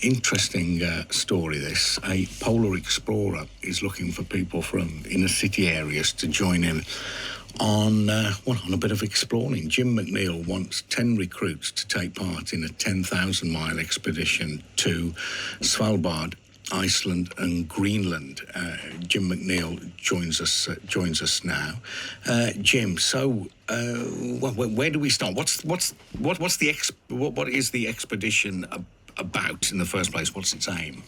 Interesting story, this. A polar explorer is looking for people from inner city areas to join him on a bit of exploring. Jim McNeill wants 10 recruits to take part in a 10,000-mile expedition to Svalbard, Iceland and Greenland. Jim McNeill joins us now. Jim, so where do we start? What is the expedition about in the first place? What's its aim?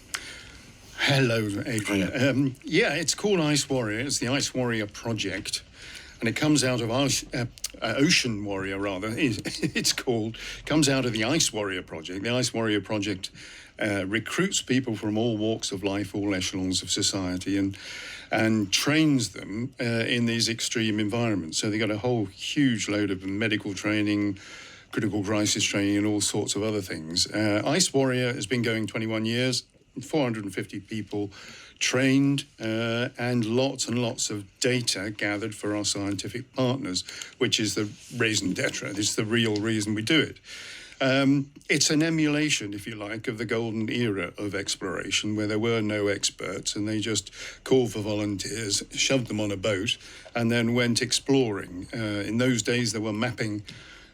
Hello, Adrian. It's called Ice Warrior. It's the Ice Warrior Project, and it comes out of Ocean Warrior, rather. It's called. Comes out of the Ice Warrior Project. The Ice Warrior Project recruits people from all walks of life, all echelons of society, and trains them in these extreme environments. So they got a whole huge load of medical training, critical crisis training, and all sorts of other things. Ice Warrior has been going 21 years, 450 people trained, and lots of data gathered for our scientific partners, which is the raison d'etre. It's the real reason we do it. It's an emulation, if you like, of the golden era of exploration, where there were no experts and they just called for volunteers, shoved them on a boat, and then went exploring. In those days, they were mapping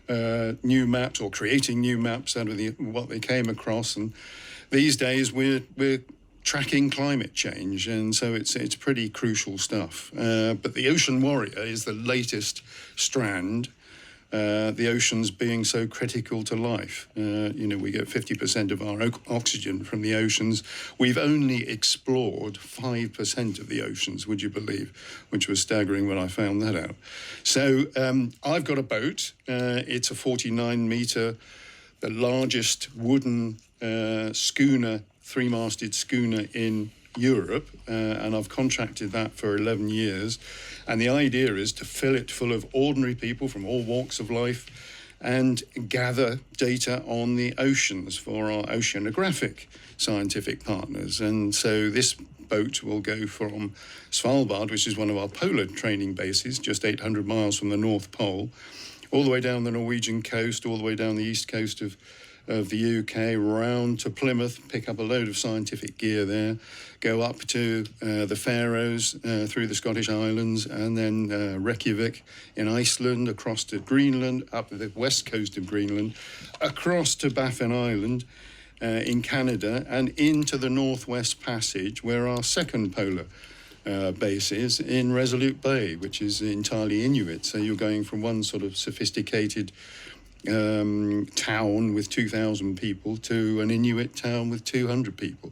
new maps or creating new maps out of what they came across, and these days we're tracking climate change, and so it's pretty crucial stuff. But the Ocean Warrior is the latest strand. The oceans being so critical to life. We get 50% of our oxygen from the oceans. We've only explored 5% of the oceans, would you believe? Which was staggering when I found that out. So I've got a boat. It's a 49-metre, the largest wooden schooner, three-masted schooner in Europe, and I've contracted that for 11 years. And the idea is to fill it full of ordinary people from all walks of life and gather data on the oceans for our oceanographic scientific partners. And so this boat will go from Svalbard, which is one of our polar training bases, just 800 miles from the North Pole, all the way down the Norwegian coast, all the way down the east coast of the UK, round to Plymouth, pick up a load of scientific gear there, go up to the Faroes, through the Scottish Islands, and then Reykjavik in Iceland, across to Greenland, up the west coast of Greenland, across to Baffin Island in Canada, and into the Northwest Passage, where our second polar base is, in Resolute Bay, which is entirely Inuit. So you're going from one sort of sophisticated town with 2,000 people to an Inuit town with 200 people.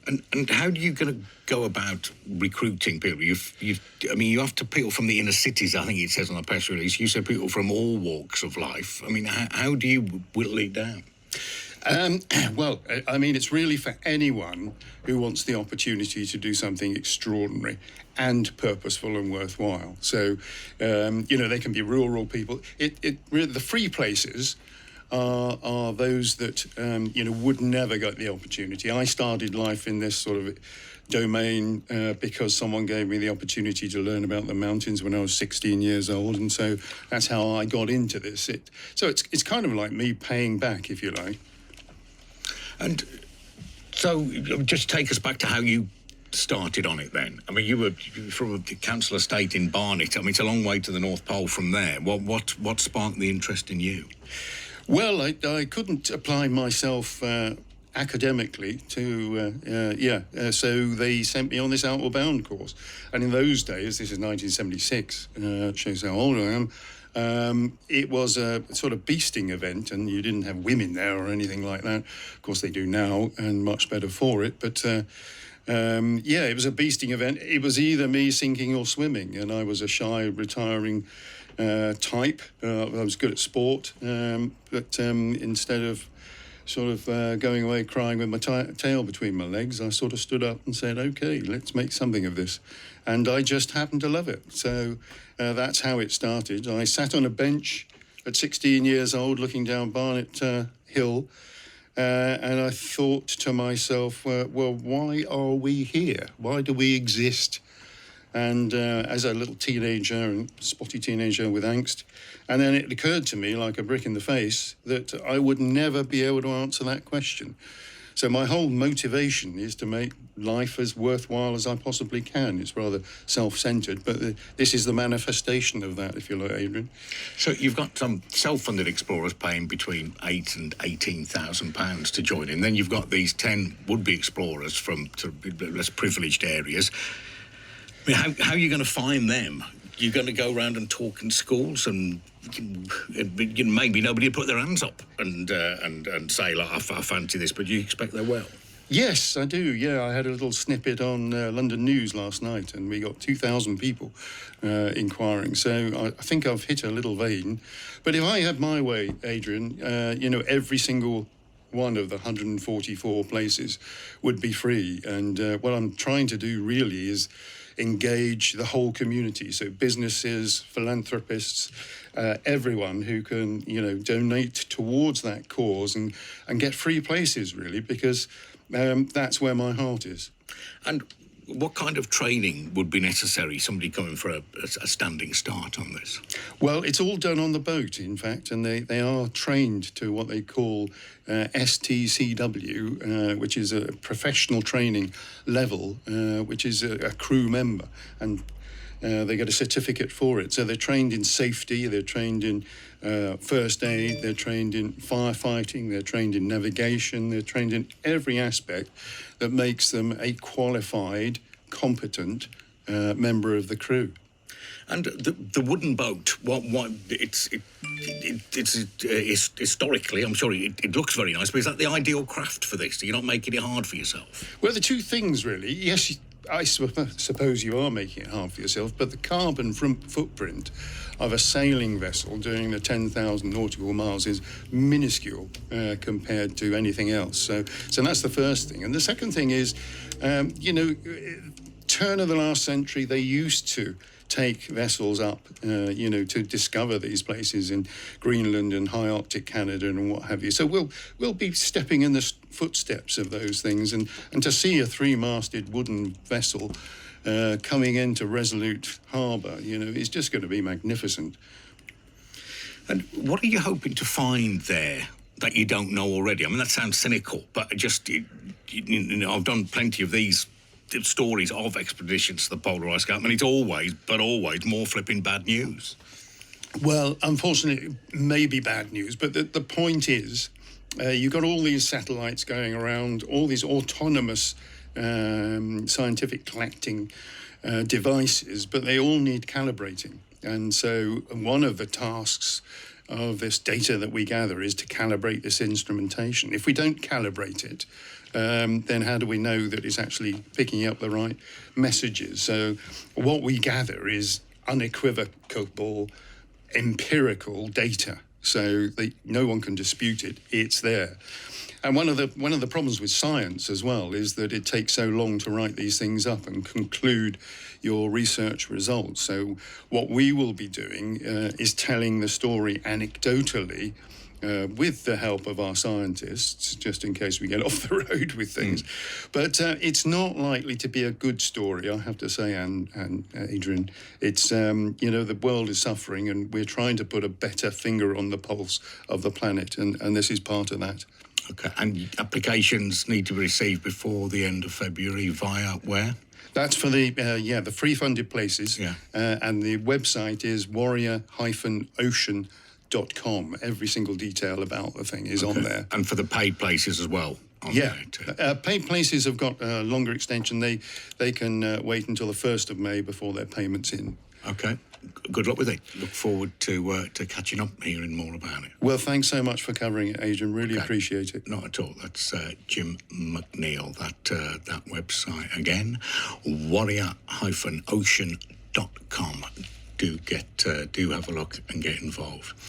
And how are you going to go about recruiting people? You have to people from the inner cities, I think it says on the press release. You said people from all walks of life. I mean, how do you whittle it down? It's really for anyone who wants the opportunity to do something extraordinary and purposeful and worthwhile. So, they can be rural people. The free places are those that, would never get the opportunity. I started life in this sort of domain because someone gave me the opportunity to learn about the mountains when I was 16 years old, and so that's how I got into this. It's kind of like me paying back, if you like. And so, just take us back to how you started on it then. I mean, you were from a council estate in Barnet. I mean, it's a long way to the North Pole from there. What sparked the interest in you? Well, I couldn't apply myself academically to, so they sent me on this Outward Bound course. And in those days, this is 1976, shows how old I am, it was a sort of beasting event, and you didn't have women there or anything like that. Of course, they do now, and much better for it. But, it was a beasting event. It was either me sinking or swimming, and I was a shy, retiring type. I was good at sport, but instead of sort of going away crying with my tail between my legs, I sort of stood up and said, OK, let's make something of this. And I just happened to love it. So that's how it started. I sat on a bench at 16 years old looking down Barnet Hill, and I thought to myself, why are we here? Why do we exist? And as a little teenager, and spotty teenager with angst, and then it occurred to me like a brick in the face that I would never be able to answer that question. So my whole motivation is to make life as worthwhile as I possibly can. It's rather self-centred, but this is the manifestation of that, if you like, Adrian. So you've got some self-funded explorers paying between £8,000 and £18,000 to join in. Then you've got these 10 would-be explorers from less privileged areas. I mean, how are you going to find them? You're going to go around and talk in schools, and maybe nobody will put their hands up and say, like, I fancy this, but you expect they will? Yes, I do. Yeah, I had a little snippet on London News last night, and we got 2,000 people inquiring. So I think I've hit a little vein. But if I had my way, Adrian, every single one of the 144 places would be free. And what I'm trying to do really is engage the whole community. So businesses, philanthropists, everyone who can, donate towards that cause and get free places, really, because that's where my heart is. And what kind of training would be necessary, somebody coming for a standing start on this? Well, it's all done on the boat, in fact, and they are trained to what they call STCW, which is a professional training level, which is a crew member, and they get a certificate for it. So they're trained in safety, they're trained in first aid, they're trained in firefighting, they're trained in navigation, they're trained in every aspect that makes them a qualified, competent member of the crew. And the wooden boat, it's historically, I'm sure it looks very nice, but is that the ideal craft for this? You're not making it hard for yourself? Well, the two things, really. Yes, I suppose you are making it hard for yourself, but the carbon footprint of a sailing vessel doing the 10,000 nautical miles is minuscule compared to anything else. So that's the first thing. And the second thing is, turn of the last century, they used to take vessels up, to discover these places in Greenland and high Arctic Canada and what have you. So we'll be stepping in the footsteps of those things, and to see a 3-masted wooden vessel coming into Resolute Harbour, is just going to be magnificent. And what are you hoping to find there that you don't know already? I mean, that sounds cynical, but I've done plenty of these stories of expeditions to the polar ice cap, and it's always more flipping bad news. Well, unfortunately, maybe bad news, but the point is, you've got all these satellites going around, all these autonomous scientific collecting devices, but they all need calibrating. And so one of the tasks of this data that we gather is to calibrate this instrumentation. If we don't calibrate it, then how do we know that it's actually picking up the right messages? So what we gather is unequivocal, empirical data, so no one can dispute it. It's there. And one of the problems with science as well is that it takes so long to write these things up and conclude your research results. So what we will be doing is telling the story anecdotally, with the help of our scientists, just in case we get off the road with things. But it's not likely to be a good story, I have to say, and Adrian. It's, the world is suffering, and we're trying to put a better finger on the pulse of the planet, and this is part of that. Okay, and applications need to be received before the end of February via where? That's for the free funded places. Yeah. And the website is warrior-ocean.com. Every single detail about the thing is on there. And for the paid places as well? Paid places have got a longer extension. They can wait until the 1st of May before their payment's in. Okay. Good luck with it. Look forward to catching up, hearing more about it. Well, thanks so much for covering it, Adrian. Really appreciate it. Not at all. That's Jim McNeill. That website again, warrior-ocean.com. Do have a look and get involved.